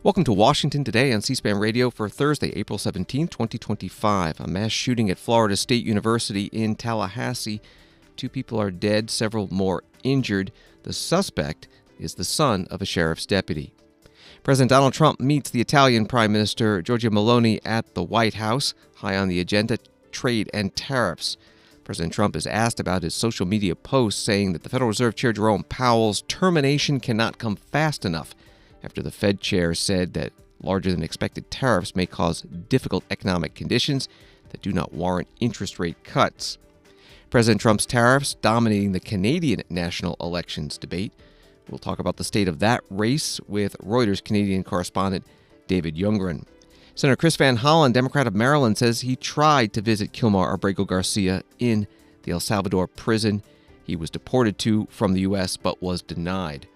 Welcome to Washington Today on C-SPAN Radio for Thursday, April 17, 2025. A mass shooting at Florida State University in Tallahassee. 2 people are dead, several more injured. The suspect is the son of a sheriff's deputy. President Donald Trump meets the Italian Prime Minister Giorgia Meloni at the White House. High on the agenda, trade and tariffs. President Trump is asked about his social media posts saying that the Federal Reserve Chair Jerome Powell's termination cannot come fast enough after the Fed chair said that larger than expected tariffs may cause difficult economic conditions that do not warrant interest rate cuts. President Trump's tariffs dominating the Canadian national elections debate. We'll talk about the state of that race with Reuters Canadian correspondent David Ljunggren. Senator Chris Van Hollen, Democrat of Maryland, says he tried to visit Kilmar Abrego Garcia in the El Salvador prison he was deported to from the U.S. but was denied.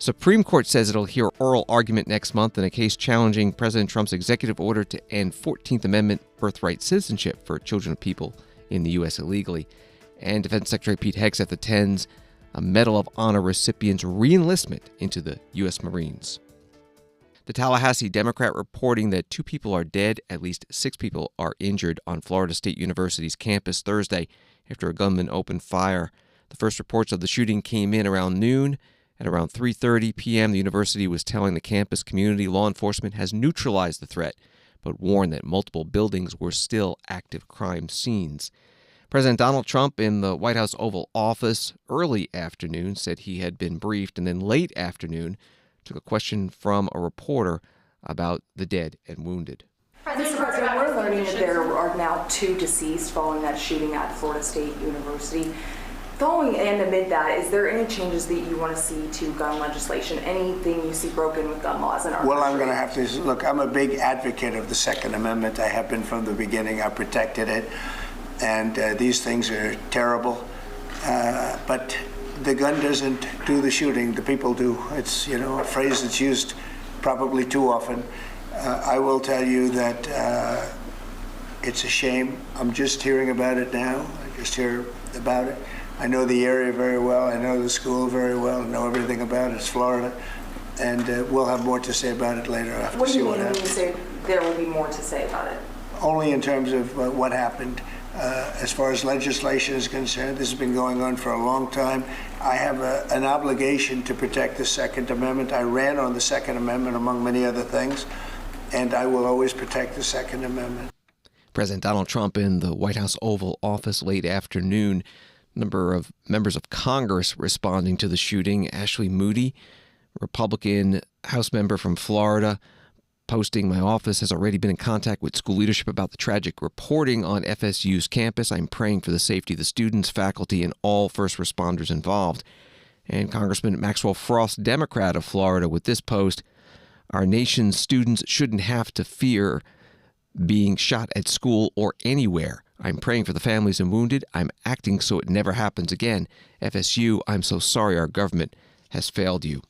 Supreme Court says it'll hear oral argument next month in a case challenging President Trump's executive order to end 14th Amendment birthright citizenship for children of people in the U.S. illegally. And Defense Secretary Pete Hegseth attends a Medal of Honor recipient's reenlistment into the U.S. Marines. The Tallahassee Democrat reporting that 2 people are dead, at least 6 people are injured on Florida State University's campus Thursday after a gunman opened fire. The first reports of the shooting came in around noon. At around 3:30 p.m., the university was telling the campus community law enforcement has neutralized the threat, but warned that multiple buildings were still active crime scenes. President Donald Trump in the White House Oval Office early afternoon said he had been briefed, and then late afternoon took a question from a reporter about the dead and wounded. Mr. President, we're learning that there are now 2 deceased following that shooting at Florida State University. Following and amid that, is there any changes that you want to see to gun legislation? Anything you see broken with gun laws in our country? I'm going to have to look. I'm a big advocate of the Second Amendment. I have been from the beginning. I protected it, and these things are terrible. But the gun doesn't do the shooting. The people do. It's a phrase that's used probably too often. I will tell you that it's a shame. I'm just hearing about it now. I just hear about it. I know the area very well. I know the school very well. I know everything about it. It's Florida. And we'll have more to say about it later. I have to see what happens. What do you mean when you say there will be more to say about it? Only in terms of what happened. As far as legislation is concerned, this has been going on for a long time. I have an obligation to protect the Second Amendment. I ran on the Second Amendment, among many other things, and I will always protect the Second Amendment. President Donald Trump in the White House Oval Office late afternoon. Number of members of Congress responding to the shooting. Ashley Moody, Republican House member from Florida, posting, "My office has already been in contact with school leadership about the tragic reporting on FSU's campus. I'm praying for the safety of the students, faculty, and all first responders involved." And Congressman Maxwell Frost, Democrat of Florida, with this post, "Our nation's students shouldn't have to fear being shot at school or anywhere. I'm praying for the families and wounded. I'm acting so it never happens again. FSU, I'm so sorry our government has failed you."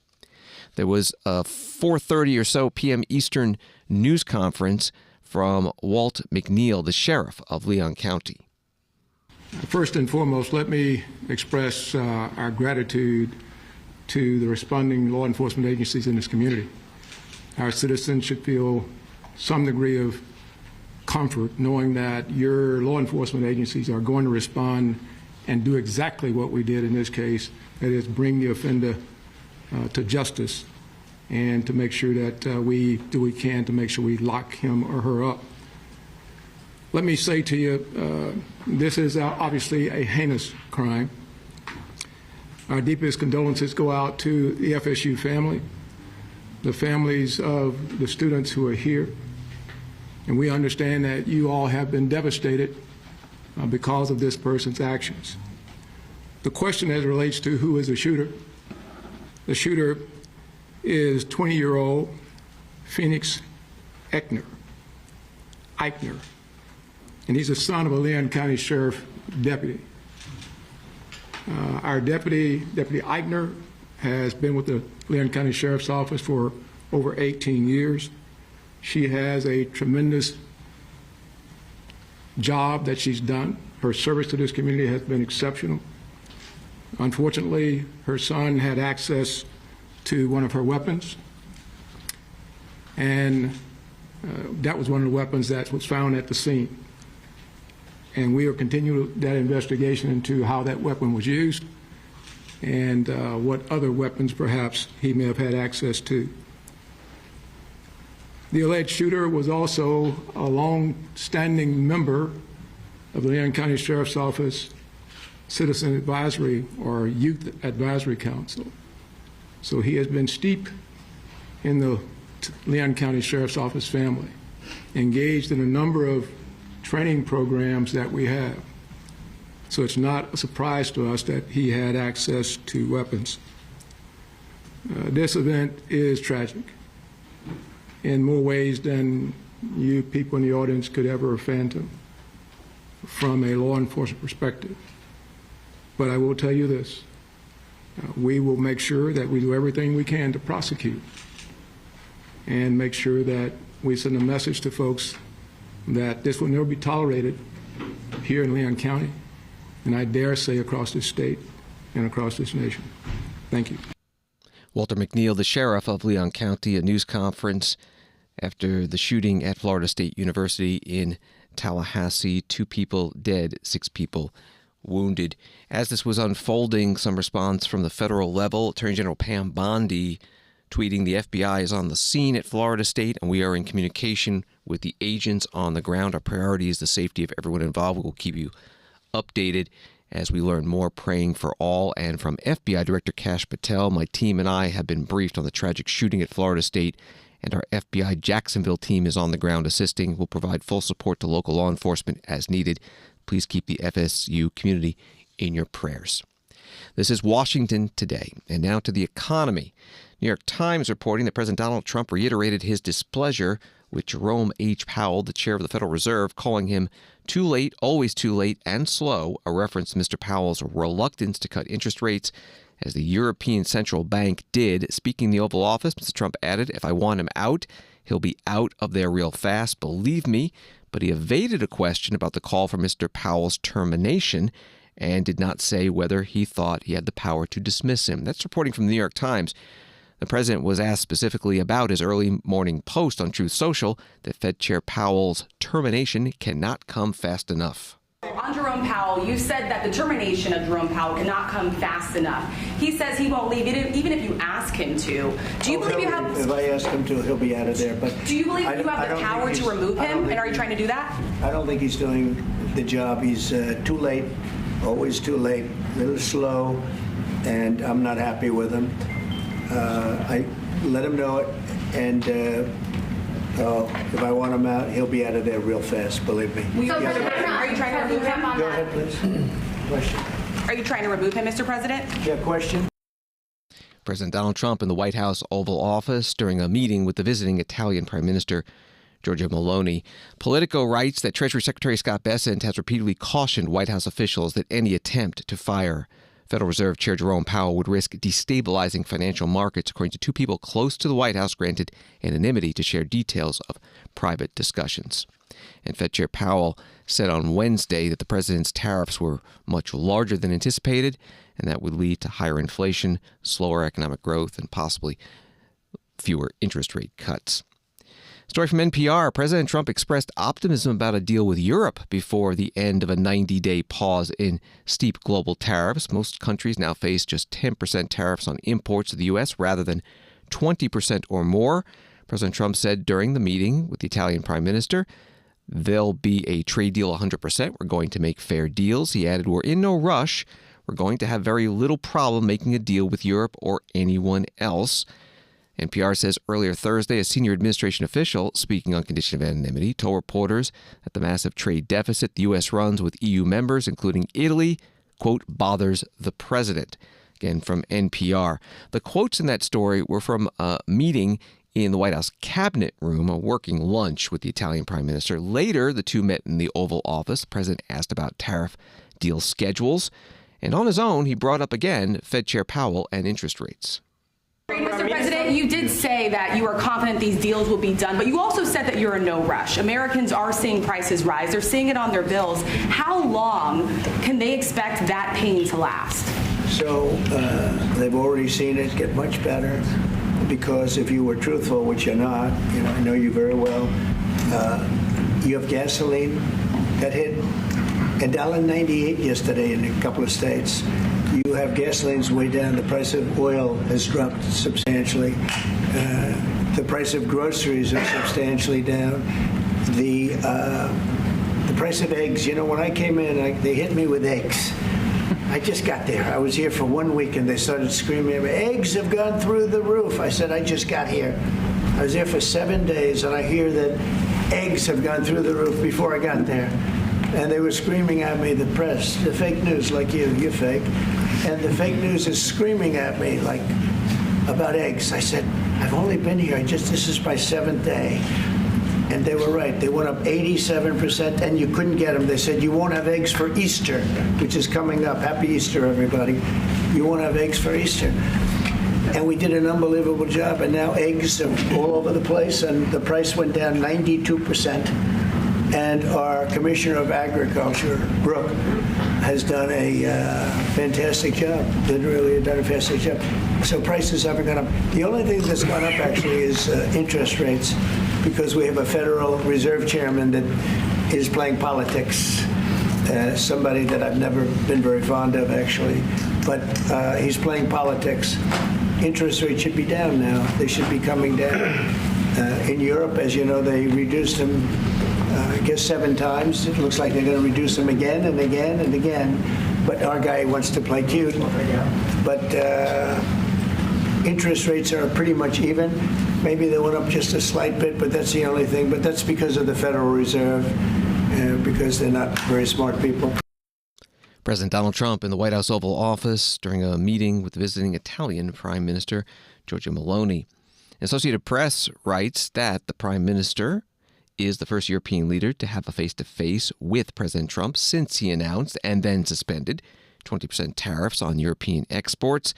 There was a 4:30 or so p.m. Eastern news conference from Walt McNeil, the sheriff of Leon County. First and foremost, let me express our gratitude to the responding law enforcement agencies in this community. Our citizens should feel some degree of comfort knowing that your law enforcement agencies are going to respond and do exactly what we did in this case, that is bring the offender to justice and to make sure that we do what we can to make sure we lock him or her up. Let me say to you, this is obviously a heinous crime. Our deepest condolences go out to the FSU family, the families of the students who are here. And we understand that you all have been devastated because of this person's actions. The question as it relates to who is the shooter is 20-year-old Phoenix Eichner. And he's the son of a Leon County Sheriff deputy. Our deputy Eichner, has been with the Leon County Sheriff's Office for over 18 years. She has a tremendous job that she's done. Her service to this community has been exceptional. Unfortunately, her son had access to one of her weapons, And that was one of the weapons that was found at the scene. And we are continuing that investigation into how that weapon was used and what other weapons perhaps he may have had access to. The alleged shooter was also a long-standing member of the Leon County Sheriff's Office Citizen Advisory or Youth Advisory Council. So he has been steeped in the Leon County Sheriff's Office family, engaged in a number of training programs that we have. So it's not a surprise to us that he had access to weapons. This event is tragic in more ways than you people in the audience could ever fathom from a law enforcement perspective. But I will tell you this, we will make sure that we do everything we can to prosecute and make sure that we send a message to folks that this will never be tolerated here in Leon County, and I dare say across this state and across this nation. Thank you. Walter McNeil, the sheriff of Leon County, a news conference after the shooting at Florida State University in Tallahassee. 2 people dead, 6 people wounded. As this was unfolding, some response from the federal level. Attorney General Pam Bondi tweeting, "The FBI is on the scene at Florida State, and we are in communication with the agents on the ground. Our priority is the safety of everyone involved. We will keep you updated as we learn more, praying for all." And from FBI Director Kash Patel, "My team and I have been briefed on the tragic shooting at Florida State, and our FBI Jacksonville team is on the ground assisting. We'll provide full support to local law enforcement as needed. Please keep the FSU community in your prayers." This is Washington Today. And now to the economy. New York Times reporting that President Donald Trump reiterated his displeasure with Jerome H. Powell, the chair of the Federal Reserve, calling him too late, always too late, and slow, a reference to Mr. Powell's reluctance to cut interest rates, as the European Central Bank did. Speaking in the Oval Office, Mr. Trump added, "If I want him out, he'll be out of there real fast, believe me." But he evaded a question about the call for Mr. Powell's termination and did not say whether he thought he had the power to dismiss him. That's reporting from the New York Times. The president was asked specifically about his early morning post on Truth Social that Fed Chair Powell's termination cannot come fast enough. On Jerome Powell, you said that the termination of Jerome Powell cannot come fast enough. He says he won't leave, even if you ask him to. Do you believe you have... If I ask him to, he'll be out of there. But do you believe you have the power to remove him, and are you trying to do that? I don't think he's doing the job. He's too late, always too late, a little slow, and I'm not happy with him. I let him know it, and if I want him out, he'll be out of there real fast, believe me. Are you trying to remove him? Go ahead, please. Question. Are you trying to remove him, Mr. President? Yeah, question. President Donald Trump in the White House Oval Office during a meeting with the visiting Italian Prime Minister Giorgia Meloni. Politico writes that Treasury Secretary Scott Bessent has repeatedly cautioned White House officials that any attempt to fire Federal Reserve Chair Jerome Powell would risk destabilizing financial markets, according to 2 people close to the White House granted anonymity to share details of private discussions. And Fed Chair Powell said on Wednesday that the president's tariffs were much larger than anticipated, and that would lead to higher inflation, slower economic growth, and possibly fewer interest rate cuts. Story from NPR. President Trump expressed optimism about a deal with Europe before the end of a 90-day pause in steep global tariffs. Most countries now face just 10% tariffs on imports to the U.S. rather than 20% or more. President Trump said during the meeting with the Italian Prime Minister, "There'll be a trade deal 100%. We're going to make fair deals." He added, "We're in no rush. We're going to have very little problem making a deal with Europe or anyone else." NPR says earlier Thursday, a senior administration official speaking on condition of anonymity told reporters that the massive trade deficit the U.S. runs with EU members, including Italy, quote, bothers the president. Again, from NPR. The quotes in that story were from a meeting in the White House Cabinet Room, a working lunch with the Italian Prime Minister. Later, the two met in the Oval Office. The president asked about tariff deal schedules. And on his own, he brought up again Fed Chair Powell and interest rates. Mr. President, you did say that you are confident these deals will be done, but you also said that you're in no rush. Americans are seeing prices rise. They're seeing it on their bills. How long can they expect that pain to last? So they've already seen it get much better. because if you were truthful, which you're not, I know you very well, you have gasoline that hit $1.98 yesterday in a couple of states. You have gasoline's way down. The price of oil has dropped substantially. The price of groceries are substantially down. The price of eggs. When I came in, they hit me with eggs. I just got there. I was here for 1 week, and they started screaming at me, eggs have gone through the roof. I said, I just got here. I was there for 7 days, and I hear that eggs have gone through the roof before I got there. And they were screaming at me, the press, the fake news, like you're fake. And the fake news is screaming at me, like, about eggs. I said, I've only been here, this is my 7th day. And they were right. They went up 87%, and you couldn't get them. They said, you won't have eggs for Easter, which is coming up. Happy Easter, everybody. You won't have eggs for Easter. And we did an unbelievable job, and now eggs are all over the place, and the price went down 92%. And our Commissioner of Agriculture, Brooke, has done a fantastic job. Literally done a fantastic job. So prices haven't gone up. The only thing that's gone up, actually, is interest rates, because we have a Federal Reserve Chairman that is playing politics. Somebody that I've never been very fond of, actually. But he's playing politics. Interest rates should be down now. They should be coming down. In Europe, as you know, they reduced them, I guess 7 times. It looks like they're going to reduce them again and again and again. But our guy wants to play cute. But interest rates are pretty much even. Maybe they went up just a slight bit, but that's the only thing. But that's because of the Federal Reserve, because they're not very smart people. President Donald Trump in the White House Oval Office during a meeting with the visiting Italian Prime Minister Giorgia Meloni. Associated Press writes that the Prime Minister is the first European leader to have a face-to-face with President Trump since he announced and then suspended 20% tariffs on European exports.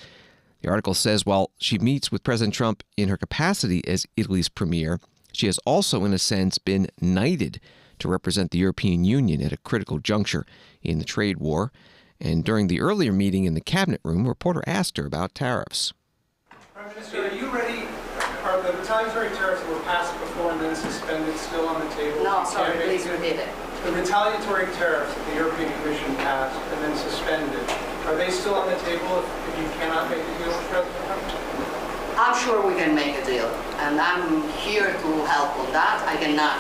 The article says while she meets with President Trump in her capacity as Italy's premier, she has also, in a sense, been knighted to represent the European Union at a critical juncture in the trade war. And during the earlier meeting in the cabinet room, a reporter asked her about tariffs. Prime Minister, are you ready? Are the retaliatory tariffs that were passed before and then suspended still on the table? No, sorry, please repeat it. The retaliatory tariffs that the European Commission passed and then suspended, are they still on the table if you cannot make a deal with President Trump? I'm sure we can make a deal, and I'm here to help on that. I cannot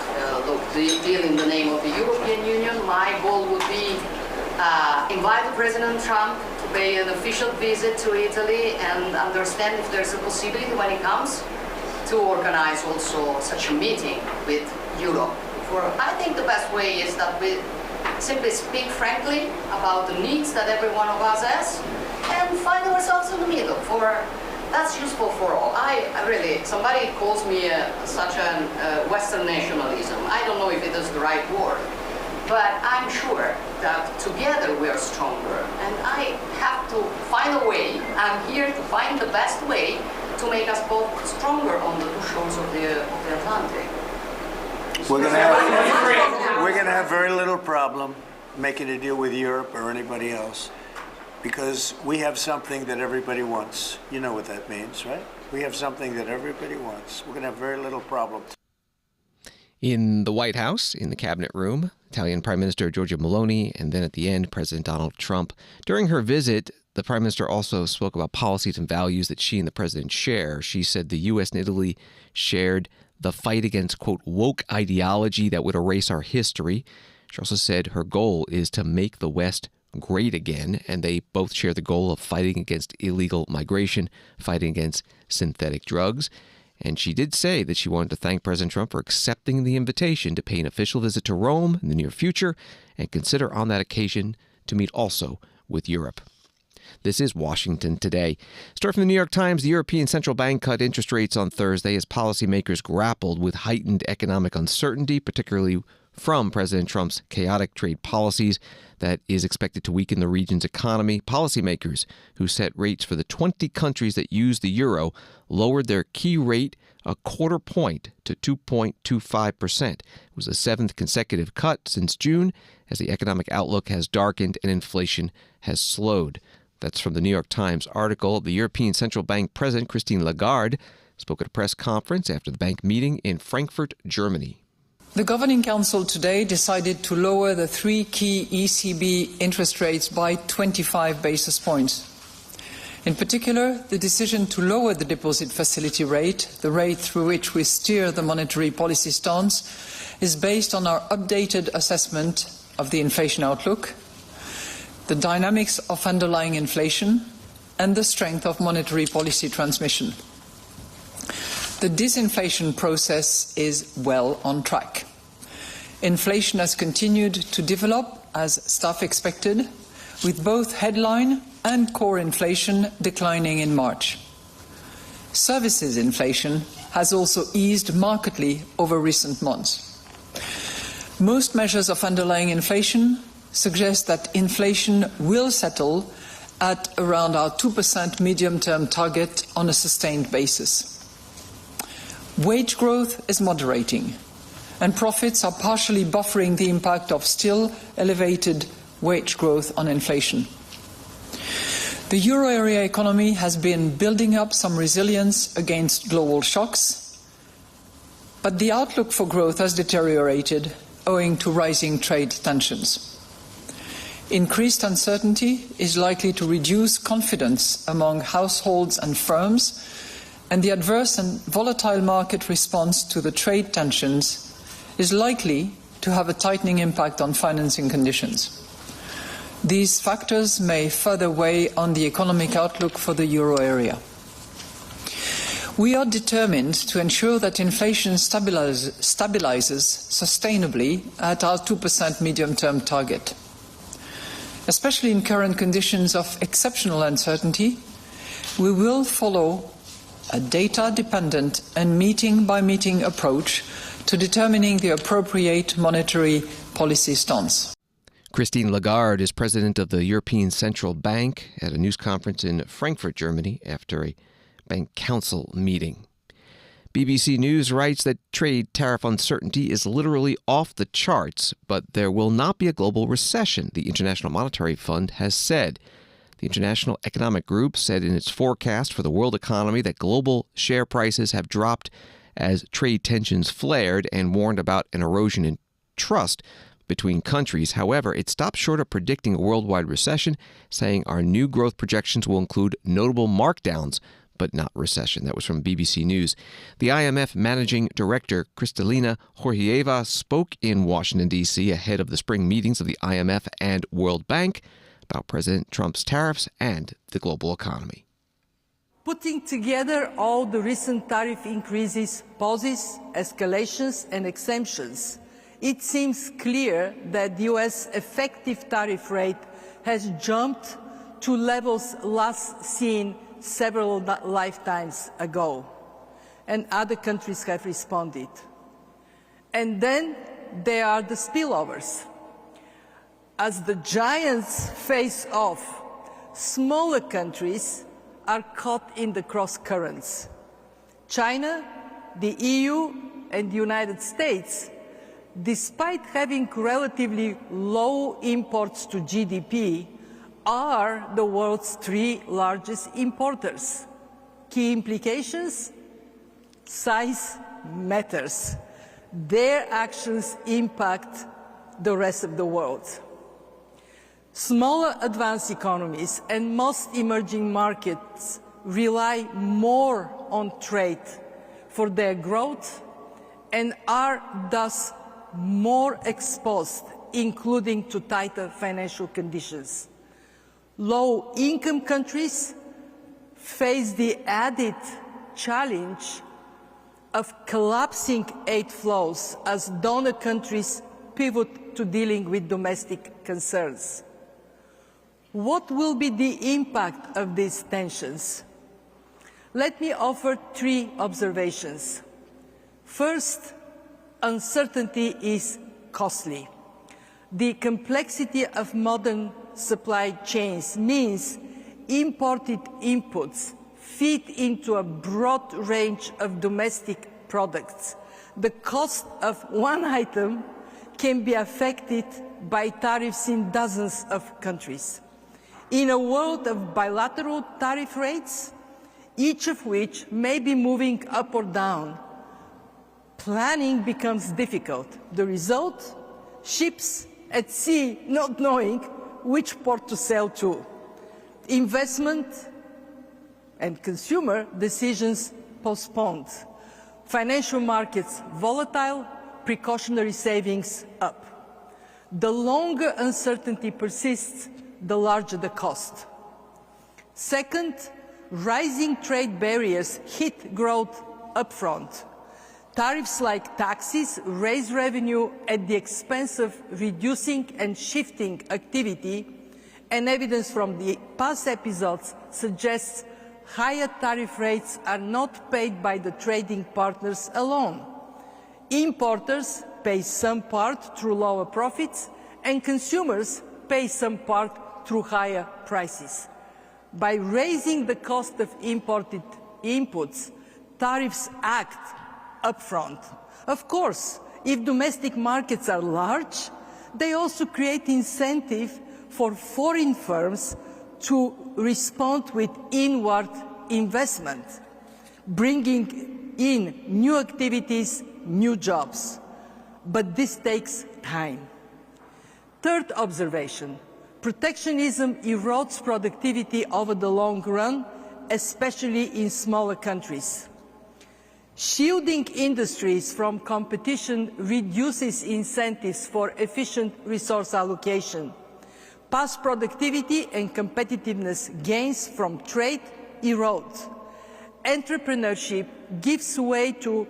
deal in the name of the European Union. My goal would be invite President Trump to pay an official visit to Italy and understand if there's a possibility when he comes to organize also such a meeting with Europe. I think the best way is that we simply speak frankly about the needs that every one of us has and find ourselves in the middle. That's useful for all. Somebody calls me such a Western nationalism. I don't know if it is the right word, but I'm sure that together we are stronger. And I have to find a way. I'm here to find the best way to make us both stronger on the two shores of the Atlantic. We're going to have very little problem making a deal with Europe or anybody else, because we have something that everybody wants. You know what that means, right? We have something that everybody wants. We're going to have very little problem. In the White House, in the cabinet room, Italian Prime Minister Giorgia Meloni, and then at the end, President Donald Trump. During her visit, the Prime Minister also spoke about policies and values that she and the President share. She said the U.S. and Italy shared the fight against, quote, woke ideology that would erase our history. She also said her goal is to make the West great again, and they both share the goal of fighting against illegal migration, fighting against synthetic drugs. And she did say that she wanted to thank President Trump for accepting the invitation to pay an official visit to Rome in the near future and consider on that occasion to meet also with Europe. This is Washington Today. Story from the New York Times. The European Central Bank cut interest rates on Thursday as policymakers grappled with heightened economic uncertainty, particularly from President Trump's chaotic trade policies that is expected to weaken the region's economy. Policymakers who set rates for the 20 countries that use the euro lowered their key rate a quarter point to 2.25%. It was the 7th consecutive cut since June as the economic outlook has darkened and inflation has slowed. That's from the New York Times article. The European Central Bank President Christine Lagarde spoke at a press conference after the bank meeting in Frankfurt, Germany. The Governing Council today decided to lower the three key ECB interest rates by 25 basis points. In particular, the decision to lower the deposit facility rate, the rate through which we steer the monetary policy stance, is based on our updated assessment of the inflation outlook, the dynamics of underlying inflation, and the strength of monetary policy transmission. The disinflation process is well on track. Inflation has continued to develop as staff expected, with both headline and core inflation declining in March. Services inflation has also eased markedly over recent months. Most measures of underlying inflation suggest that inflation will settle at around our 2% medium-term target on a sustained basis. Wage growth is moderating, and profits are partially buffering the impact of still elevated wage growth on inflation. The euro area economy has been building up some resilience against global shocks, but the outlook for growth has deteriorated owing to rising trade tensions. Increased uncertainty is likely to reduce confidence among households and firms, and the adverse and volatile market response to the trade tensions is likely to have a tightening impact on financing conditions. These factors may further weigh on the economic outlook for the euro area. We are determined to ensure that inflation stabilizes sustainably at our 2% medium-term target. Especially in current conditions of exceptional uncertainty, we will follow a data-dependent and meeting-by-meeting approach to determining the appropriate monetary policy stance. Christine Lagarde is president of the European Central Bank at a news conference in Frankfurt, Germany, after a bank council meeting. BBC News writes that trade tariff uncertainty is literally off the charts, but there will not be a global recession, the International Monetary Fund has said. The International Economic Group said in its forecast for the world economy that global share prices have dropped as trade tensions flared and warned about an erosion in trust between countries. However, it stopped short of predicting a worldwide recession, saying our new growth projections will include notable markdowns, but not recession. That was from BBC News. The IMF Managing Director, Kristalina Georgieva, spoke in Washington, D.C. ahead of the spring meetings of the IMF and World Bank about President Trump's tariffs and the global economy. Putting together all the recent tariff increases, pauses, escalations and exemptions, it seems clear that the U.S. effective tariff rate has jumped to levels last seen several lifetimes ago, and other countries have responded. And then there are the spillovers. As the giants face off, smaller countries are caught in the cross currents. China, the EU, and the United States, despite having relatively low imports to GDP, are the world's three largest importers. Key implications? Size matters. Their actions impact the rest of the world. Smaller advanced economies and most emerging markets rely more on trade for their growth and are thus more exposed, including to tighter financial conditions. Low-income countries face the added challenge of collapsing aid flows as donor countries pivot to dealing with domestic concerns. What will be the impact of these tensions? Let me offer three observations. First, uncertainty is costly. The complexity of modern supply chains means imported inputs feed into a broad range of domestic products. The cost of one item can be affected by tariffs in dozens of countries. In a world of bilateral tariff rates, each of which may be moving up or down. Planning becomes difficult. The result? Ships at sea not knowing which port to sail to. Investment and consumer decisions postponed. Financial markets volatile, precautionary savings up. The longer uncertainty persists, the larger the cost. Second, rising trade barriers hit growth upfront. Tariffs like taxes raise revenue at the expense of reducing and shifting activity, and evidence from the past episodes suggests higher tariff rates are not paid by the trading partners alone. Importers pay some part through lower profits, and consumers pay some part through higher prices. By raising the cost of imported inputs, tariffs act upfront. Of course, if domestic markets are large, they also create incentive for foreign firms to respond with inward investment, bringing in new activities, new jobs. But this takes time. Third observation, protectionism erodes productivity over the long run, especially in smaller countries. Shielding industries from competition reduces incentives for efficient resource allocation. Past productivity and competitiveness gains from trade erode. Entrepreneurship gives way to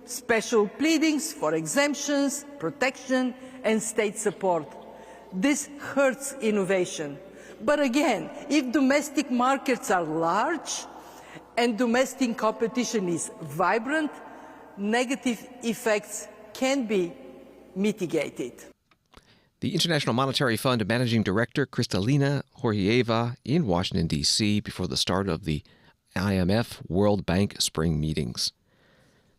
special pleadings for exemptions, protection, and state support. This hurts innovation. But again, if domestic markets are large and domestic competition is vibrant, negative effects can be mitigated. The International Monetary Fund Managing Director Kristalina Georgieva in Washington, D.C. before the start of the IMF World Bank spring meetings.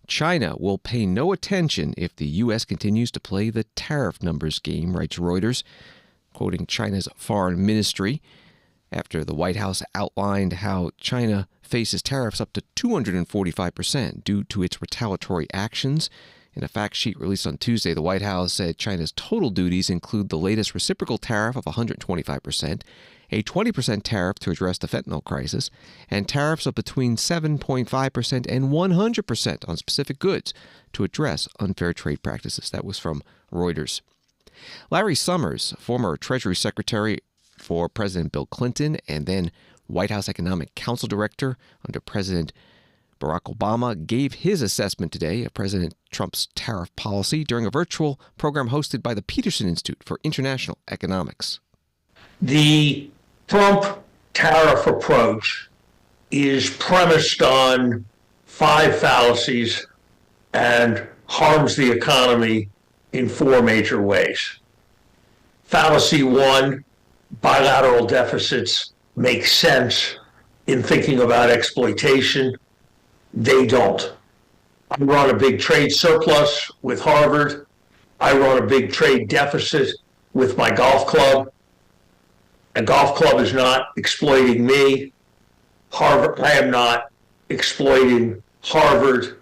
China will pay no attention if the U.S. continues to play the tariff numbers game, writes Reuters, quoting China's foreign ministry, after the White House outlined how China faces tariffs up to 245% due to its retaliatory actions. In a fact sheet released on Tuesday, the White House said China's total duties include the latest reciprocal tariff of 125%, a 20% tariff to address the fentanyl crisis, and tariffs of between 7.5% and 100% on specific goods to address unfair trade practices. That was from Reuters. Larry Summers, former Treasury Secretary for President Bill Clinton and then White House Economic Council Director under President Barack Obama, gave his assessment today of President Trump's tariff policy during a virtual program hosted by the Peterson Institute for International Economics. The Trump tariff approach is premised on 5 fallacies and harms the economy in 4 major ways. Fallacy 1, bilateral deficits make sense in thinking about exploitation. They don't. I run a big trade surplus with Harvard. I run a big trade deficit with my golf club. A golf club is not exploiting me. Harvard, I am not exploiting Harvard.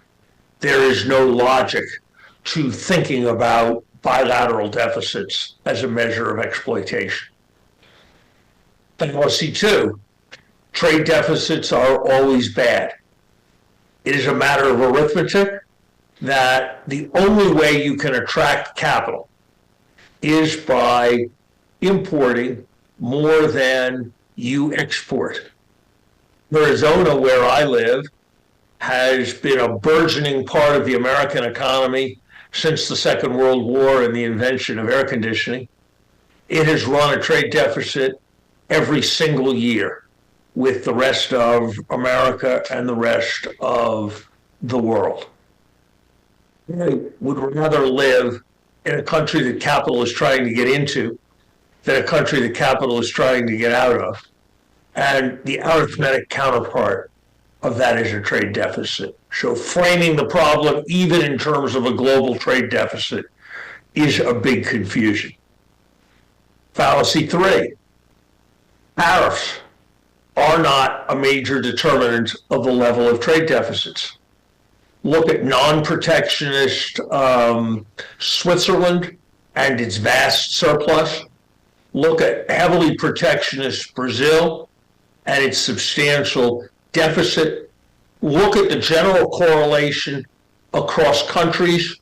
There is no logic to thinking about bilateral deficits as a measure of exploitation. Fallacy 2, trade deficits are always bad. It is a matter of arithmetic that the only way you can attract capital is by importing more than you export. Arizona, where I live, has been a burgeoning part of the American economy since the Second World War and the invention of air conditioning. It has run a trade deficit every single year with the rest of America and the rest of the world. I would rather live in a country that capital is trying to get into than a country that capital is trying to get out of. And the arithmetic counterpart of that is a trade deficit. So framing the problem, even in terms of a global trade deficit, is a big confusion. Fallacy 3, tariffs are not a major determinant of the level of trade deficits. Look at non-protectionist Switzerland and its vast surplus. Look at heavily protectionist Brazil and its substantial deficit. Look at the general correlation across countries,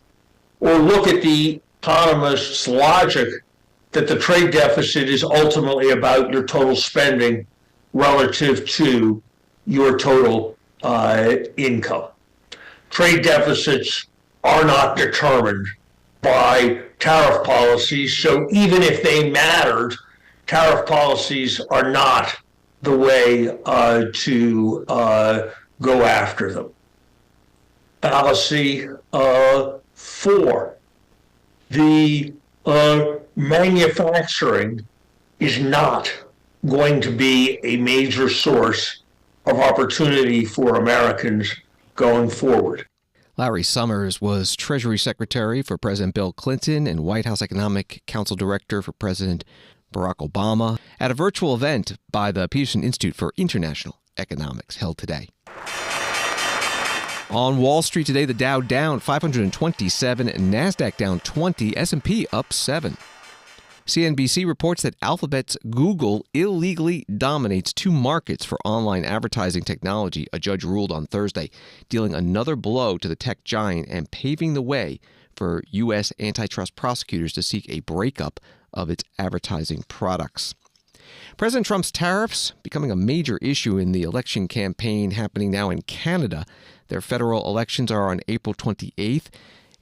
or look at the economists' logic that the trade deficit is ultimately about your total spending relative to your total income. Trade deficits are not determined by tariff policies, so even if they mattered, tariff policies are not the way to go after them. Fallacy 4. The manufacturing is not going to be a major source of opportunity for Americans going forward. Larry Summers was Treasury Secretary for President Bill Clinton and White House Economic Council Director for President Barack Obama at a virtual event by the Peterson Institute for International Economics held today. On Wall Street today, the Dow down 527, NASDAQ down 20, S&P up 7. CNBC reports that Alphabet's Google illegally dominates 2 markets for online advertising technology, a judge ruled on Thursday, dealing another blow to the tech giant and paving the way for U.S. antitrust prosecutors to seek a breakup of its advertising products. President Trump's tariffs becoming a major issue in the election campaign happening now in Canada. Their federal elections are on April 28th.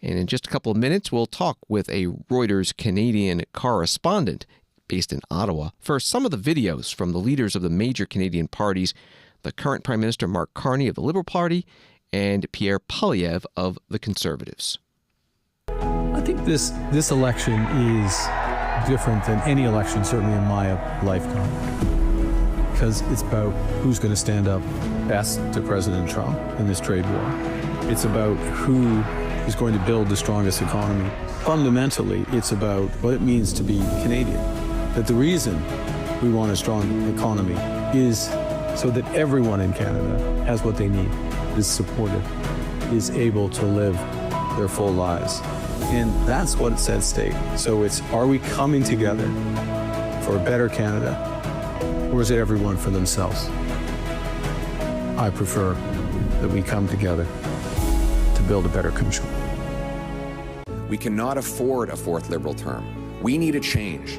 And in just a couple of minutes, we'll talk with a Reuters Canadian correspondent based in Ottawa. First, some of the videos from the leaders of the major Canadian parties, the current Prime Minister Mark Carney of the Liberal Party and Pierre Poilievre of the Conservatives. I think this election is different than any election, certainly in my lifetime, because it's about who's going to stand up best to President Trump in this trade war. It's about who is going to build the strongest economy. Fundamentally, it's about what it means to be Canadian. That the reason we want a strong economy is so that everyone in Canada has what they need, is supported, is able to live their full lives. And that's what's at stake. So it's, are we coming together for a better Canada, or is it everyone for themselves? I prefer that we come together to build a better country. We cannot afford a 4th Liberal term. We need a change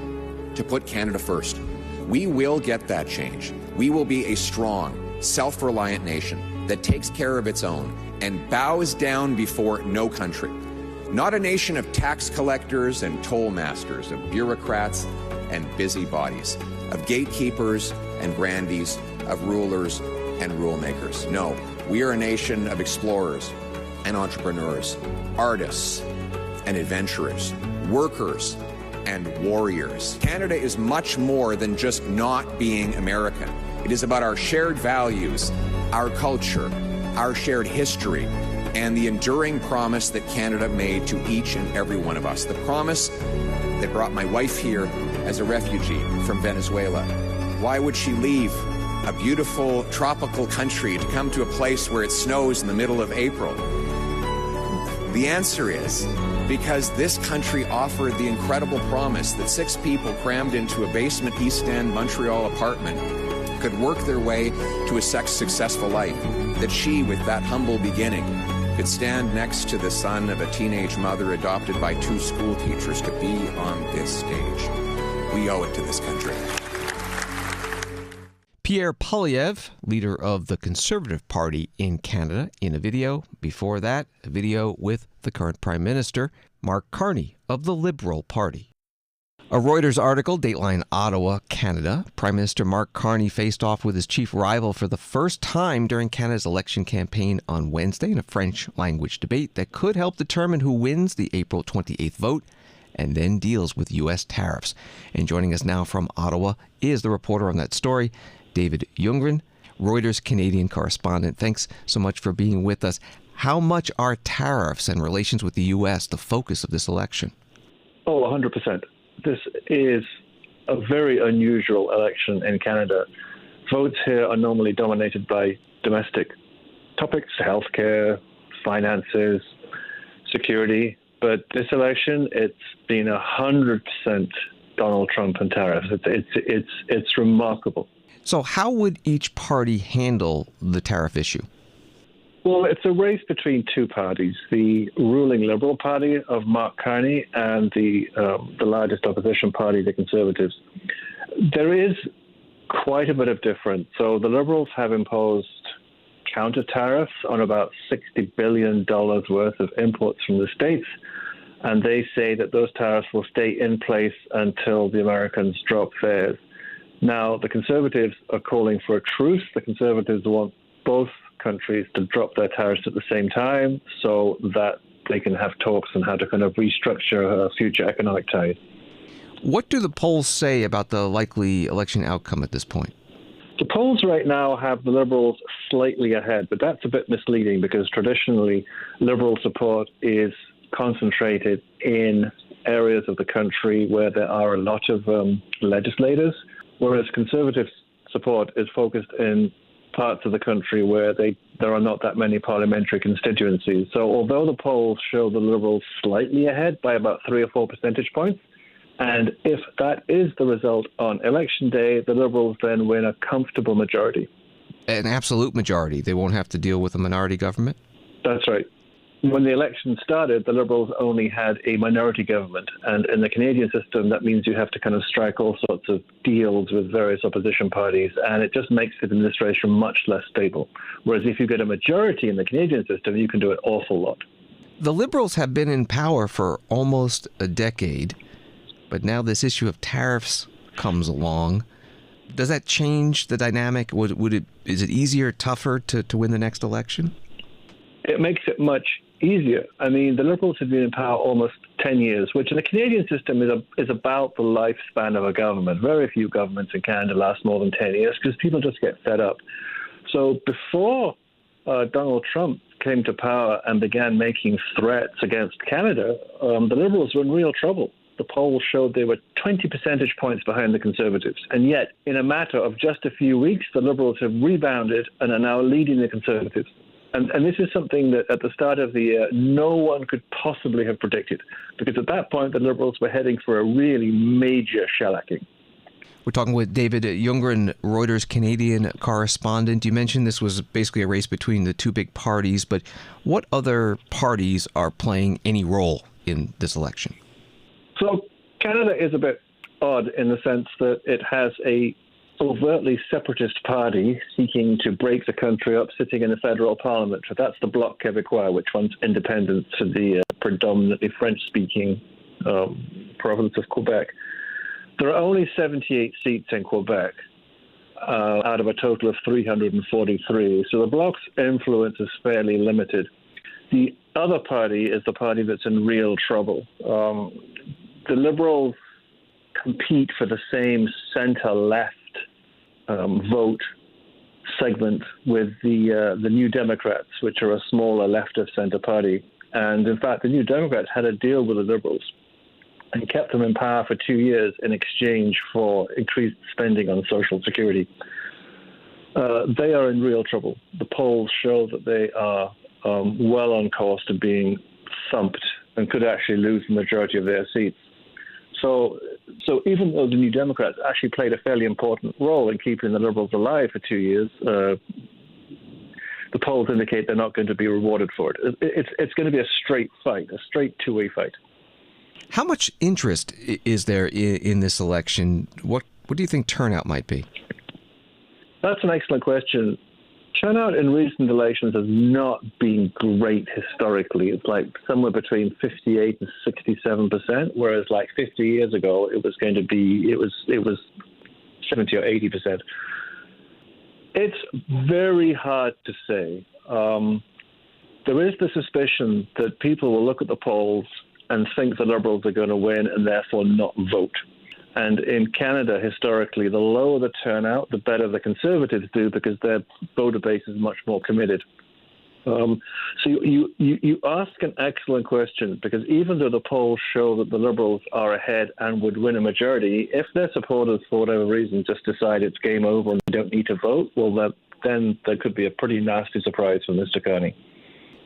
to put Canada first. We will get that change. We will be a strong, self-reliant nation that takes care of its own and bows down before no country. Not a nation of tax collectors and toll masters, of bureaucrats and busybodies, of gatekeepers and grandees, of rulers and rule makers. No, we are a nation of explorers and entrepreneurs, artists and adventurers, workers and warriors. Canada is much more than just not being American. It is about our shared values, our culture, our shared history, and the enduring promise that Canada made to each and every one of us. The promise that brought my wife here as a refugee from Venezuela. Why would she leave a beautiful tropical country to come to a place where it snows in the middle of April? The answer is because this country offered the incredible promise that 6 people crammed into a basement East End Montreal apartment could work their way to a successful life, that she, with that humble beginning, could stand next to the son of a teenage mother adopted by 2 school teachers to be on this stage. We owe it to this country. Pierre Poilievre, leader of the Conservative Party in Canada, in a video. Before that, a video with the current Prime Minister, Mark Carney of the Liberal Party. A Reuters article, Dateline Ottawa, Canada. Prime Minister Mark Carney faced off with his chief rival for the first time during Canada's election campaign on Wednesday in a French-language debate that could help determine who wins the April 28th vote and then deals with U.S. tariffs. And joining us now from Ottawa is the reporter on that story, David Ljunggren, Reuters Canadian correspondent. Thanks so much for being with us. How much are tariffs and relations with the U.S. the focus of this election? Oh, 100%. This is a very unusual election in Canada votes here are normally dominated by domestic topics, healthcare, finances, security. But this election, it's been 100% Donald Trump and tariffs. It's remarkable. So how would each party handle the tariff issue? Well, it's a race between two parties, the ruling Liberal Party of Mark Carney and the largest opposition party, the Conservatives. There is quite a bit of difference. So the Liberals have imposed counter tariffs on about $60 billion worth of imports from the states, and they say that those tariffs will stay in place until the Americans drop fares. Now, the Conservatives are calling for a truce. The Conservatives want both countries to drop their tariffs at the same time so that they can have talks on how to kind of restructure future economic ties. What do the polls say about the likely election outcome at this point? The polls right now have the Liberals slightly ahead, but that's a bit misleading because traditionally Liberal support is concentrated in areas of the country where there are a lot of legislators, whereas Conservative support is focused in parts of the country where there are not that many parliamentary constituencies. So although the polls show the Liberals slightly ahead by about 3 or 4 percentage points, and if that is the result on election day, the Liberals then win a comfortable majority. An absolute majority. They won't have to deal with a minority government? That's right. When the election started, the Liberals only had a minority government. And in the Canadian system, that means you have to kind of strike all sorts of deals with various opposition parties. And it just makes the administration much less stable. Whereas if you get a majority in the Canadian system, you can do an awful lot. The Liberals have been in power for almost a decade. But now this issue of tariffs comes along. Does that change the dynamic? Is it easier, tougher to win the next election? It makes it much easier. I mean, the Liberals have been in power almost 10 years, which in the Canadian system is about the lifespan of a government. Very few governments in Canada last more than 10 years because people just get fed up. So before Donald Trump came to power and began making threats against Canada, the Liberals were in real trouble. The polls showed they were 20 percentage points behind the Conservatives. And yet, in a matter of just a few weeks, the Liberals have rebounded and are now leading the Conservatives. And this is something that at the start of the year, no one could possibly have predicted. Because at that point, the Liberals were heading for a really major shellacking. We're talking with David Ljunggren, Reuters Canadian correspondent. You mentioned this was basically a race between the two big parties, but what other parties are playing any role in this election? So Canada is a bit odd in the sense that it has a overtly separatist party seeking to break the country up, sitting in the federal parliament. So that's the Bloc Québécois, which wants independence to the predominantly French-speaking province of Quebec. There are only 78 seats in Quebec out of a total of 343. So the Bloc's influence is fairly limited. The other party is the party that's in real trouble. The Liberals compete for the same centre-left vote segment with the New Democrats, which are a smaller left-of-centre party. And in fact, the New Democrats had a deal with the Liberals and kept them in power for 2 years in exchange for increased spending on Social Security. They are in real trouble. The polls show that they are well on course to being thumped and could actually lose the majority of their seats. So even though the New Democrats actually played a fairly important role in keeping the Liberals alive for 2 years, the polls indicate they're not going to be rewarded for it. It's going to be a straight fight, a straight two-way fight. How much interest is there in this election? What do you think turnout might be? That's an excellent question. Turnout in recent elections has not been great historically. It's like somewhere between 58 and 67%, whereas like 50 years ago, it was 70 or 80%. It's very hard to say. There is the suspicion that people will look at the polls and think the Liberals are going to win and therefore not vote. And in Canada, historically, the lower the turnout, the better the Conservatives do because their voter base is much more committed. So you ask an excellent question, because even though the polls show that the Liberals are ahead and would win a majority, if their supporters, for whatever reason, just decide it's game over and they don't need to vote, well, then there could be a pretty nasty surprise for Mr. Carney.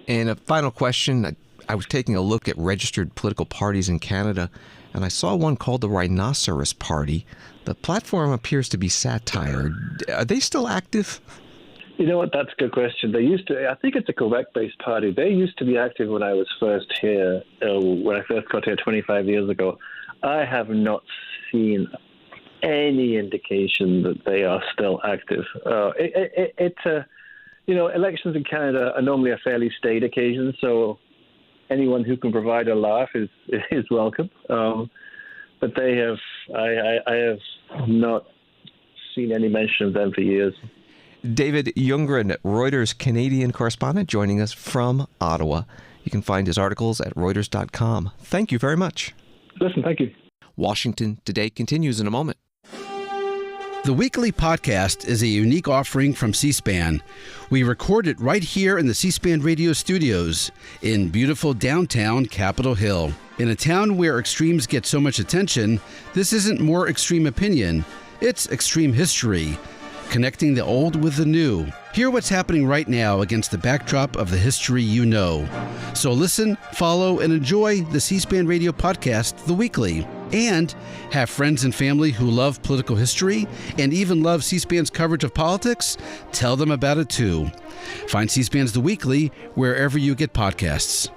And a final question. I was taking a look at registered political parties in Canada, and I saw one called the Rhinoceros Party. The platform appears to be satire. Are they still active? You know what? That's a good question. They used to. I think it's a Quebec-based party. They used to be active when I was first here, when I first got here 25 years ago. I have not seen any indication that they are still active. Elections in Canada are normally a fairly staid occasion, so anyone who can provide a laugh is welcome. But they have. I have not seen any mention of them for years. David Ljunggren, Reuters Canadian correspondent, joining us from Ottawa. You can find his articles at Reuters.com. Thank you very much. Listen, thank you. Washington Today continues in a moment. The weekly podcast is a unique offering from C-SPAN. We record it right here in the C-SPAN radio studios in beautiful downtown Capitol Hill. In a town where extremes get so much attention, this isn't more extreme opinion, it's extreme history. Connecting the old with the new. Hear what's happening right now against the backdrop of the history you know. So listen, follow, and enjoy the C-SPAN radio podcast, The Weekly. And have friends and family who love political history and even love C-SPAN's coverage of politics? Tell them about it too. Find C-SPAN's The Weekly wherever you get podcasts.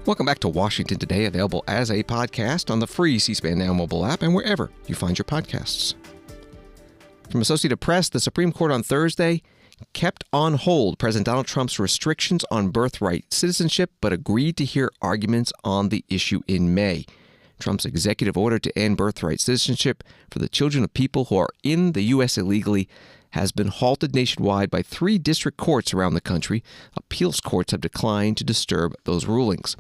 Welcome back to Washington Today, available as a podcast on the free C-SPAN Now mobile app and wherever you find your podcasts. From Associated Press, the Supreme Court on Thursday kept on hold President Donald Trump's restrictions on birthright citizenship, but agreed to hear arguments on the issue in May. Trump's executive order to end birthright citizenship for the children of people who are in the U.S. illegally has been halted nationwide by 3 district courts around the country. Appeals courts have declined to disturb those rulings.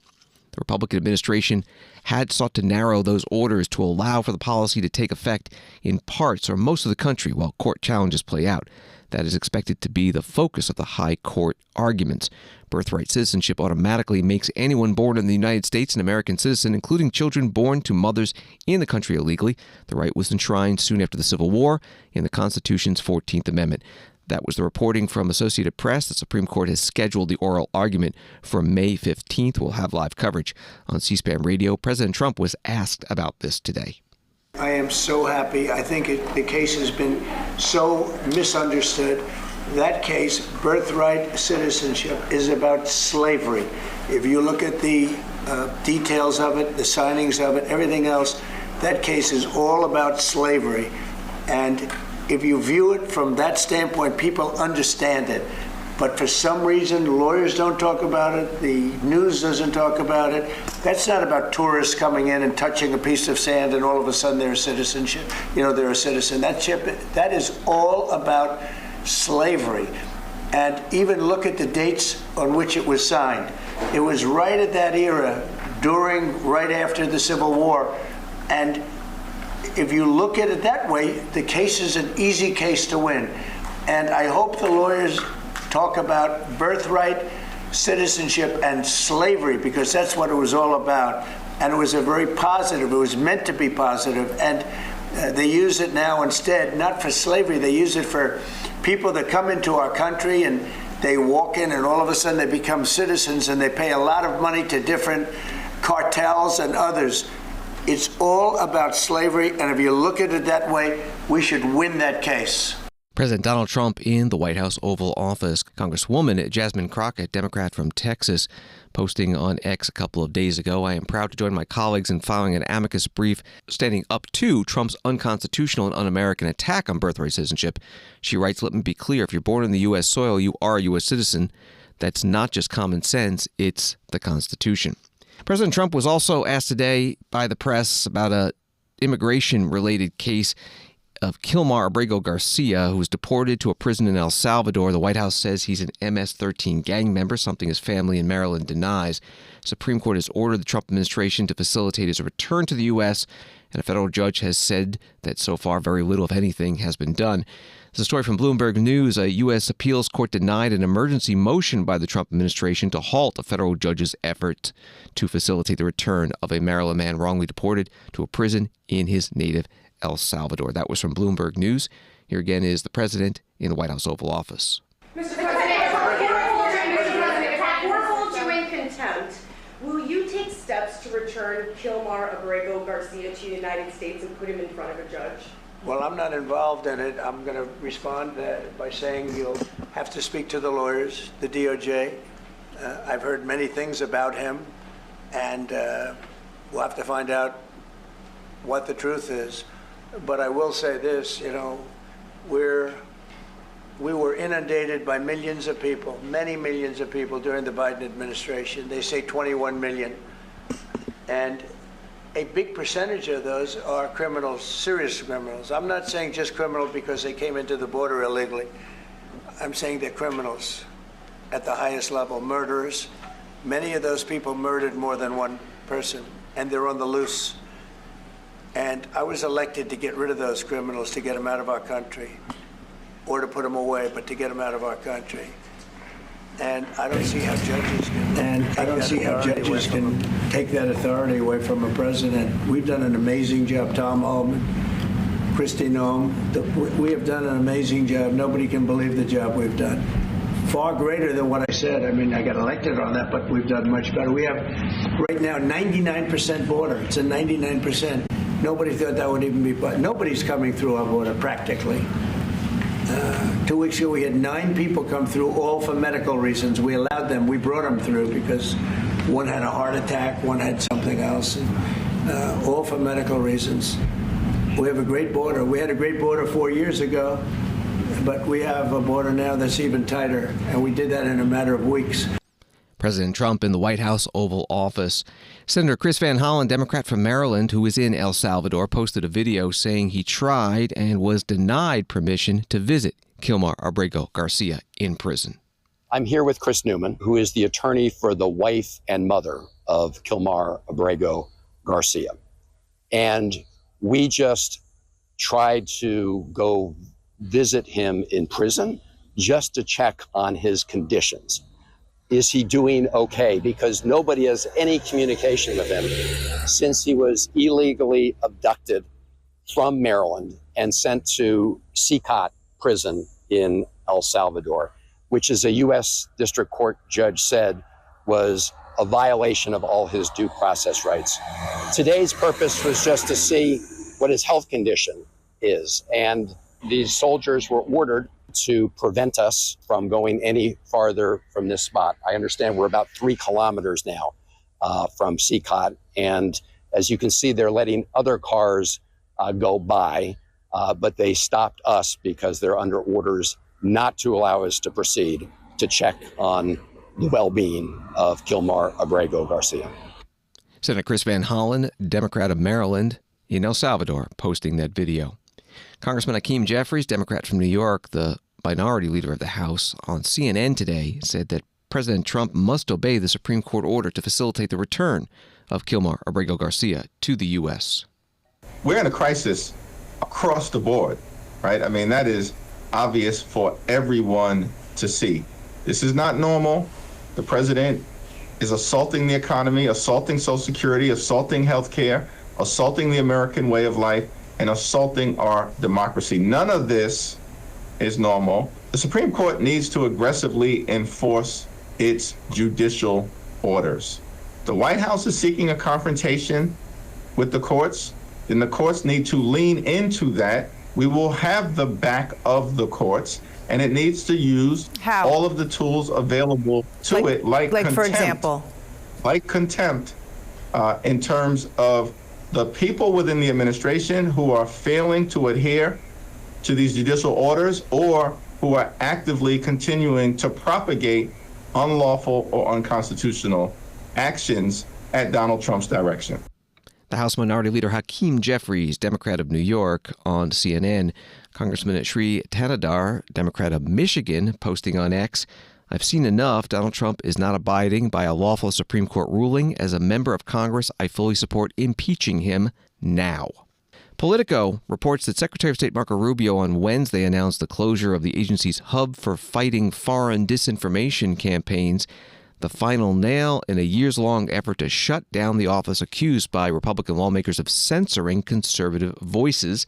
The Republican administration had sought to narrow those orders to allow for the policy to take effect in parts or most of the country while court challenges play out. That is expected to be the focus of the high court arguments. Birthright citizenship automatically makes anyone born in the United States an American citizen, including children born to mothers in the country illegally. The right was enshrined soon after the Civil War in the Constitution's 14th Amendment. That was the reporting from Associated Press. The Supreme Court has scheduled the oral argument for May 15th. We'll have live coverage on C-SPAN Radio. President Trump was asked about this today. I am so happy. I think the case has been so misunderstood. That case, birthright citizenship, is about slavery. If you look at the details of it, the signings of it, everything else, that case is all about slavery. And if you view it from that standpoint, people understand it. But for some reason, lawyers don't talk about it. The news doesn't talk about it. That's not about tourists coming in and touching a piece of sand and all of a sudden they're a citizenship. They're a citizen. That is all about slavery. And even look at the dates on which it was signed. It was right at that era, right after the Civil War. And if you look at it that way, the case is an easy case to win. And I hope the lawyers talk about birthright, citizenship, and slavery, because that's what it was all about. And it was it was meant to be positive. And they use it now instead, not for slavery, they use it for people that come into our country and they walk in and all of a sudden they become citizens and they pay a lot of money to different cartels and others. It's all about slavery, and if you look at it that way, we should win that case. President Donald Trump in the White House Oval Office. Congresswoman Jasmine Crockett, Democrat from Texas, posting on X a couple of days ago, "I am proud to join my colleagues in filing an amicus brief standing up to Trump's unconstitutional and un-American attack on birthright citizenship." She writes, "Let me be clear, if you're born in the U.S. soil, you are a U.S. citizen. That's not just common sense, it's the Constitution." President Trump was also asked today by the press about an immigration-related case of Kilmar Abrego Garcia, who was deported to a prison in El Salvador. The White House says he's an MS-13 gang member, something his family in Maryland denies. The Supreme Court has ordered the Trump administration to facilitate his return to the U.S., and a federal judge has said that so far very little, if anything, has been done. There's a story from Bloomberg News. A U.S. appeals court denied an emergency motion by the Trump administration to halt a federal judge's effort to facilitate the return of a Maryland man wrongly deported to a prison in his native El Salvador. That was from Bloomberg News. Here again is the president in the White House Oval Office. Mr. President, before hold you in contempt, will you take steps to return Kilmar Abrego Garcia to the United States and put him in front of a judge? Well, I'm not involved in it. I'm going to respond by saying you'll have to speak to the lawyers, the DOJ. I've heard many things about him, and we'll have to find out what the truth is. But I will say this, we were inundated by millions of people, many millions of people during the Biden administration. They say 21 million. And a big percentage of those are criminals, serious criminals. I'm not saying just criminals because they came into the border illegally. I'm saying they're criminals at the highest level, murderers. Many of those people murdered more than one person, and they're on the loose. And I was elected to get rid of those criminals, to get them out of our country, or to put them away, but to get them out of our country. And I don't see how judges can take that authority away from a president. We've done an amazing job. Tom Holman, Kristi Noem, we have done an amazing job. Nobody can believe the job we've done. Far greater than what I said. I mean, I got elected on that, but we've done much better. We have right now 99% border. It's a 99%. Nobody thought that would even be, but nobody's coming through our border practically. 2 weeks ago, we had 9 people come through, all for medical reasons. We allowed them. We brought them through because one had a heart attack, one had something else, all for medical reasons. We have a great border. We had a great border 4 years ago, but we have a border now that's even tighter, and we did that in a matter of weeks. President Trump in the White House Oval Office. Senator Chris Van Hollen, Democrat from Maryland, who is in El Salvador, posted a video saying he tried and was denied permission to visit Kilmar Abrego Garcia in prison. I'm here with Chris Newman, who is the attorney for the wife and mother of Kilmar Abrego Garcia. And we just tried to go visit him in prison just to check on his conditions. Is he doing okay? Because nobody has any communication with him since he was illegally abducted from Maryland and sent to CICOT prison in El Salvador, which is a U.S. District Court judge said was a violation of all his due process rights. Today's purpose was just to see what his health condition is. And these soldiers were ordered to prevent us from going any farther from this spot. I understand we're about 3 kilometers now from CICOT. And as you can see, they're letting other cars go by, but they stopped us because they're under orders not to allow us to proceed to check on the well-being of Kilmar Abrego Garcia. Senator Chris Van Hollen, Democrat of Maryland, in El Salvador, posting that video. Congressman Hakeem Jeffries, Democrat from New York, the minority leader of the House, on CNN today said that President Trump must obey the Supreme Court order to facilitate the return of Kilmar Abrego Garcia to the U.S. We're in a crisis across the board, right? I mean, that is obvious for everyone to see. This is not normal. The president is assaulting the economy, assaulting Social Security, assaulting health care, assaulting the American way of life, and assaulting our democracy. None of this is normal. The Supreme Court needs to aggressively enforce its judicial orders. The White House is seeking a confrontation with the courts, then the courts need to lean into that. We will have the back of the courts, and it needs to use all of the tools available to it, like contempt, for example, like contempt, in terms of the people within the administration who are failing to adhere to these judicial orders or who are actively continuing to propagate unlawful or unconstitutional actions at Donald Trump's direction. The House Minority Leader Hakeem Jeffries, Democrat of New York, on CNN. Congressman Sri Tanadar, Democrat of Michigan, posting on X, "I've seen enough. Donald Trump is not abiding by a lawful Supreme Court ruling. As a member of Congress, I fully support impeaching him now." Politico reports that Secretary of State Marco Rubio on Wednesday announced the closure of the agency's hub for fighting foreign disinformation campaigns, the final nail in a years-long effort to shut down the office accused by Republican lawmakers of censoring conservative voices.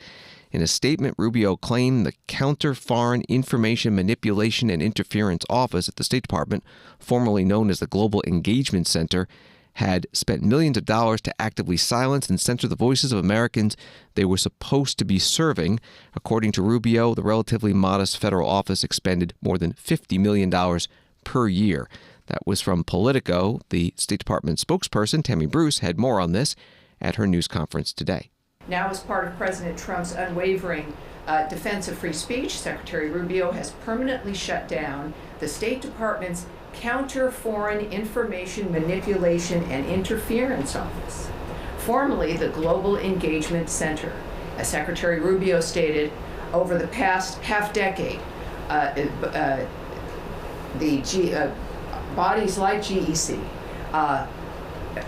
In a statement, Rubio claimed the Counter Foreign Information Manipulation and Interference Office at the State Department, formerly known as the Global Engagement Center, had spent millions of dollars to actively silence and censor the voices of Americans they were supposed to be serving. According to Rubio, the relatively modest federal office expended more than $50 million per year. That was from Politico. The State Department spokesperson, Tammy Bruce, had more on this at her news conference today. Now, as part of President Trump's unwavering defense of free speech, Secretary Rubio has permanently shut down the State Department's Counter Foreign Information Manipulation and Interference Office, formerly the Global Engagement Center. As Secretary Rubio stated, over the past half-decade, bodies like GEC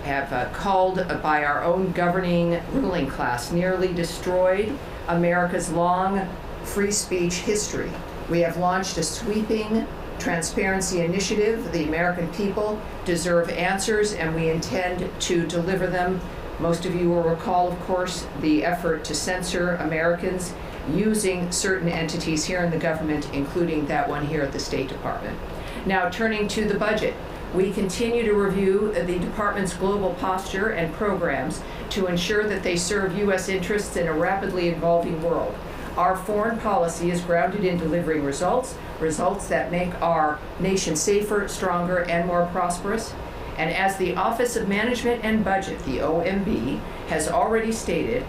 have called by our own governing ruling class nearly destroyed America's long free speech history. We have launched a sweeping transparency initiative. The American people deserve answers, and we intend to deliver them. Most of you will recall, of course, the effort to censor Americans using certain entities here in the government, including that one here at the State Department. Now, turning to the budget, we continue to review the department's global posture and programs to ensure that they serve U.S. interests in a rapidly evolving world. Our foreign policy is grounded in delivering results that make our nation safer, stronger, and more prosperous. And as the Office of Management and Budget, the OMB, has already stated,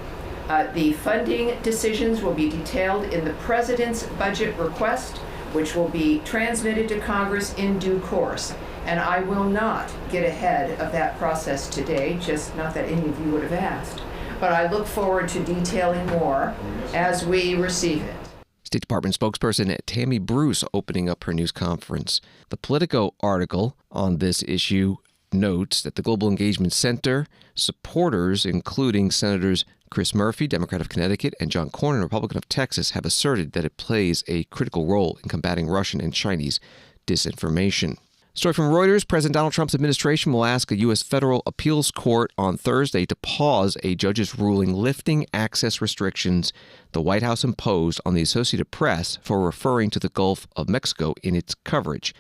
the funding decisions will be detailed in the President's budget request, which will be transmitted to Congress in due course. And I will not get ahead of that process today, just not that any of you would have asked. But I look forward to detailing more as we receive it. State Department spokesperson Tammy Bruce opening up her news conference. The Politico article on this issue notes that the Global Engagement Center supporters, including Senators Chris Murphy, Democrat of Connecticut, and John Cornyn, Republican of Texas, have asserted that it plays a critical role in combating Russian and Chinese disinformation. Story from Reuters. President Donald Trump's administration will ask a U.S. federal appeals court on Thursday to pause a judge's ruling lifting access restrictions the White House imposed on the Associated Press for referring to the Gulf of Mexico in its coverage.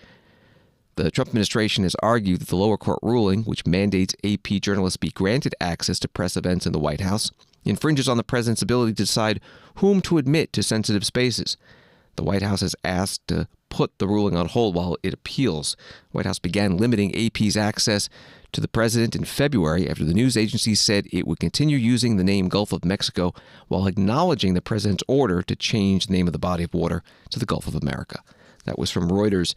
The Trump administration has argued that the lower court ruling, which mandates AP journalists be granted access to press events in the White House, infringes on the president's ability to decide whom to admit to sensitive spaces. The White House has asked to put the ruling on hold while it appeals. The White House began limiting AP's access to the president in February after the news agency said it would continue using the name Gulf of Mexico while acknowledging the president's order to change the name of the body of water to the Gulf of America. That was from Reuters.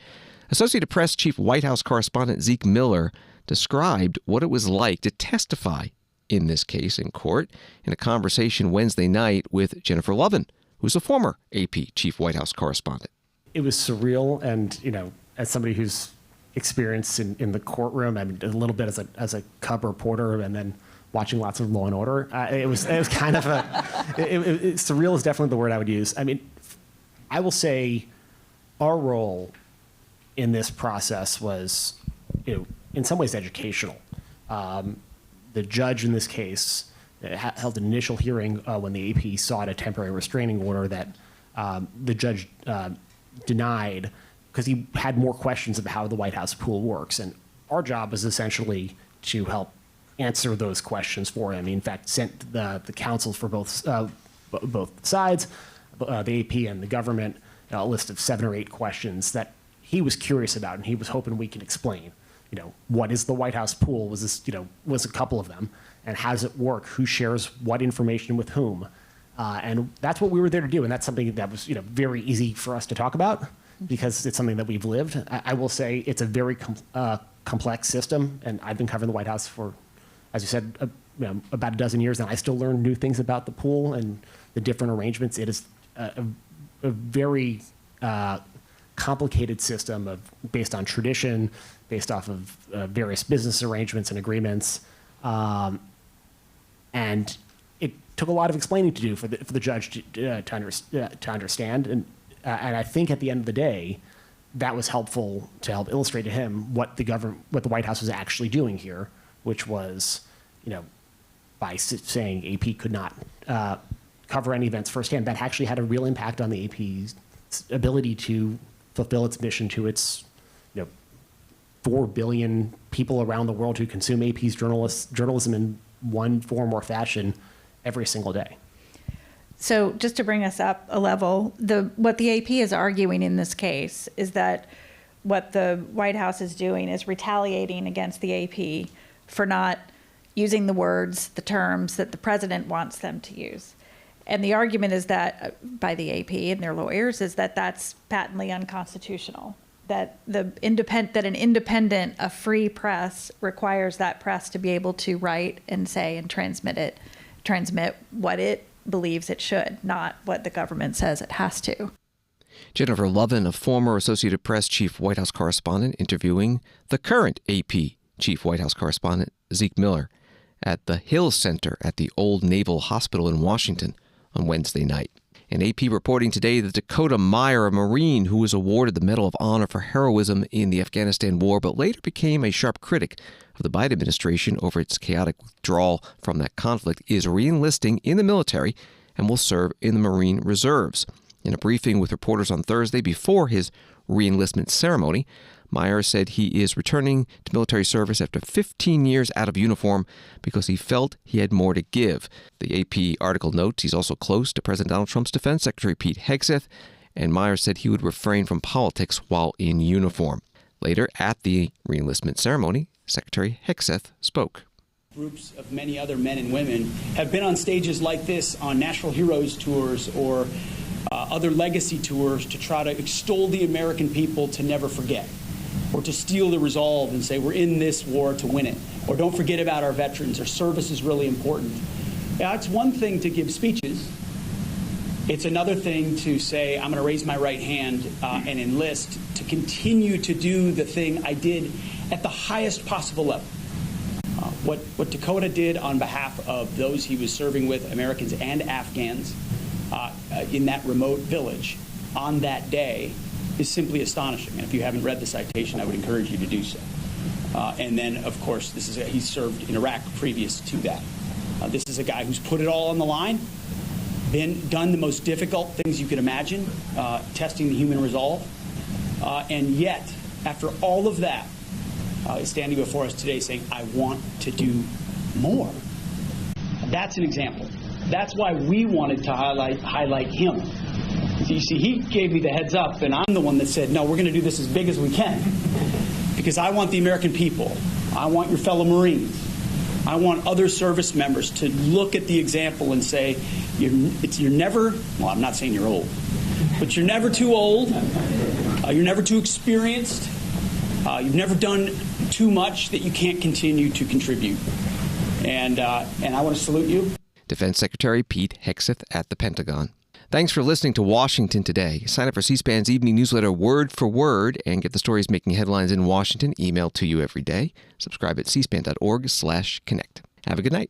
Associated Press Chief White House Correspondent Zeke Miller described what it was like to testify in this case in court in a conversation Wednesday night with Jennifer Lovin, who's a former AP Chief White House Correspondent. It was surreal, and, as somebody who's experienced in the courtroom, I mean, a little bit as a cub reporter, and then watching lots of Law and Order, it was kind of surreal is definitely the word I would use. I mean, I will say our role in this process was, in some ways educational. The judge in this case held an initial hearing when the AP sought a temporary restraining order that the judge denied because he had more questions about how the White House pool works. And our job is essentially to help answer those questions for him. He, in fact, sent the counsels for both sides, the AP and the government, a list of 7 or 8 questions that he was curious about, and he was hoping we could explain. What is the White House pool? Was a couple of them, and how does it work? Who shares what information with whom? And that's what we were there to do, and that's something that was very easy for us to talk about because it's something that we've lived. I will say it's a very complex system, and I've been covering the White House for, as you said, about a dozen years, and I still learn new things about the pool and the different arrangements. It is a very complicated system based on tradition, based off of various business arrangements and agreements, and it took a lot of explaining to do for the judge to understand. And I think at the end of the day, that was helpful to help illustrate to him what the White House was actually doing here, which was, by saying AP could not cover any events firsthand, that actually had a real impact on the AP's ability to fulfill its mission to its 4 billion people around the world who consume AP's journalism in one form or fashion every single day. So just to bring us up a level, what the AP is arguing in this case is that what the White House is doing is retaliating against the AP for not using the words, the terms that the president wants them to use. And the argument is that, by the AP and their lawyers, is that that's patently unconstitutional. That an independent, a free press requires that press to be able to write and say and transmit what it believes it should, not what the government says it has to. Jennifer Lovin, a former Associated Press chief White House correspondent, interviewing the current AP chief White House correspondent, Zeke Miller, at the Hill Center at the Old Naval Hospital in Washington on Wednesday night. And AP reporting today that Dakota Meyer, a Marine who was awarded the Medal of Honor for heroism in the Afghanistan war, but later became a sharp critic of the Biden administration over its chaotic withdrawal from that conflict, is re-enlisting in the military and will serve in the Marine Reserves. In a briefing with reporters on Thursday before his re-enlistment ceremony, Meyer said he is returning to military service after 15 years out of uniform because he felt he had more to give. The AP article notes he's also close to President Donald Trump's Defense Secretary Pete Hegseth, and Meyer said he would refrain from politics while in uniform. Later, at the re-enlistment ceremony, Secretary Hegseth spoke. Groups of many other men and women have been on stages like this on National Heroes tours or other legacy tours to try to extol the American people to never forget, or to steal the resolve and say we're in this war to win it, or don't forget about our veterans, or service is really important. Now, it's one thing to give speeches. It's another thing to say I'm going to raise my right hand and enlist to continue to do the thing I did at the highest possible level. What Dakota did on behalf of those he was serving with, Americans and Afghans, in that remote village on that day is simply astonishing. And if you haven't read the citation, I would encourage you to do so. And then, of course, he served in Iraq previous to that. This is a guy who's put it all on the line, done the most difficult things you could imagine, testing the human resolve. And yet, after all of that, is standing before us today saying, I want to do more. That's an example. That's why we wanted to highlight him. So you see, he gave me the heads up, and I'm the one that said, no, we're going to do this as big as we can. Because I want the American people. I want your fellow Marines. I want other service members to look at the example and say, you're never, well, I'm not saying you're old, but you're never too old. You're never too experienced. You've never done too much that you can't continue to contribute. And I want to salute you. Defense Secretary Pete Hegseth at the Pentagon. Thanks for listening to Washington Today. Sign up for C-SPAN's evening newsletter Word for Word and get the stories making headlines in Washington emailed to you every day. Subscribe at cspan.org/connect. Have a good night.